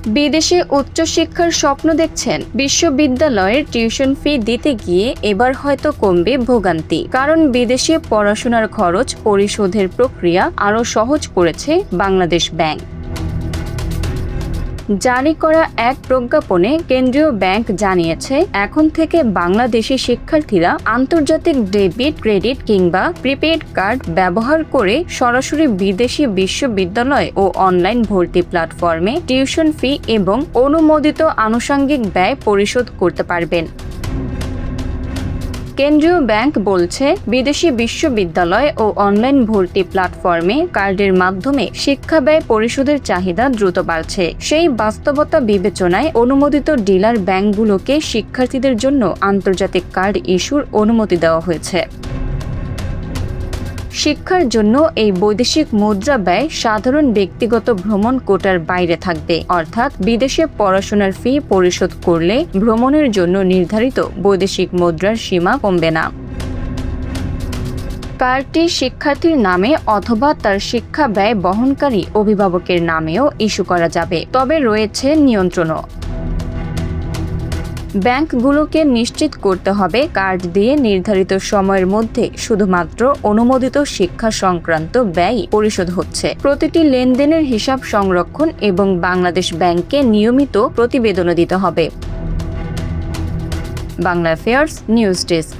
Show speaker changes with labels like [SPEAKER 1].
[SPEAKER 1] বিদেশে উচ্চশিক্ষার স্বপ্ন দেখছেন? বিশ্ববিদ্যালয়ের টিউশন ফি দিতে গিয়ে এবার হয়তো কমবে ভোগান্তি, কারণ বিদেশে পড়াশোনার খরচ পরিশোধের প্রক্রিয়া আরও সহজ করেছে বাংলাদেশ ব্যাংক। জারি করা এক প্রজ্ঞাপনে কেন্দ্রীয় ব্যাংক জানিয়েছে, এখন থেকে বাংলাদেশি শিক্ষার্থীরা আন্তর্জাতিক ডেবিট, ক্রেডিট কিংবা প্রিপেড কার্ড ব্যবহার করে সরাসরি বিদেশি বিশ্ববিদ্যালয় ও অনলাইন ভর্তি প্ল্যাটফর্মে টিউশন ফি এবং অনুমোদিত আনুষঙ্গিক ব্যয় পরিশোধ করতে পারবেন। কেন্দ্রীয় ব্যাংক বলছে, বিদেশি বিশ্ববিদ্যালয় ও অনলাইন ভর্তি প্ল্যাটফর্মে কার্ডের মাধ্যমে শিক্ষা ব্যয় পরিশোধের চাহিদা দ্রুত বাড়ছে। সেই বাস্তবতা বিবেচনায় অনুমোদিত ডিলার ব্যাংকগুলোকে শিক্ষার্থীদের জন্য আন্তর্জাতিক কার্ড ইস্যুর অনুমতি দেওয়া হয়েছে। শিক্ষার জন্য এই বৈদেশিক মুদ্রা ব্যয় সাধারণ ব্যক্তিগত ভ্রমণ কোটার বাইরে থাকবে, অর্থাৎ বিদেশে পড়াশোনার ফি পরিশোধ করলে ভ্রমণের জন্য নির্ধারিত বৈদেশিক মুদ্রার সীমা কমবে না। কার্ডটি শিক্ষার্থীর নামে অথবা তার শিক্ষা ব্যয় বহনকারী অভিভাবকের নামেও ইস্যু করা যাবে, তবে রয়েছে নিয়ন্ত্রণও। ব্যাংকগুলোকে নিশ্চিত করতে হবে কার্ড দিয়ে নির্ধারিত সময়ের মধ্যে শুধুমাত্র অনুমোদিত শিক্ষা সংক্রান্ত ব্যয় পরিশোধ হচ্ছে। প্রতিটি লেনদেনের হিসাব সংরক্ষণ এবং বাংলাদেশ ব্যাংককে নিয়মিত প্রতিবেদনও দিতে হবে। Bangla affairs news desk.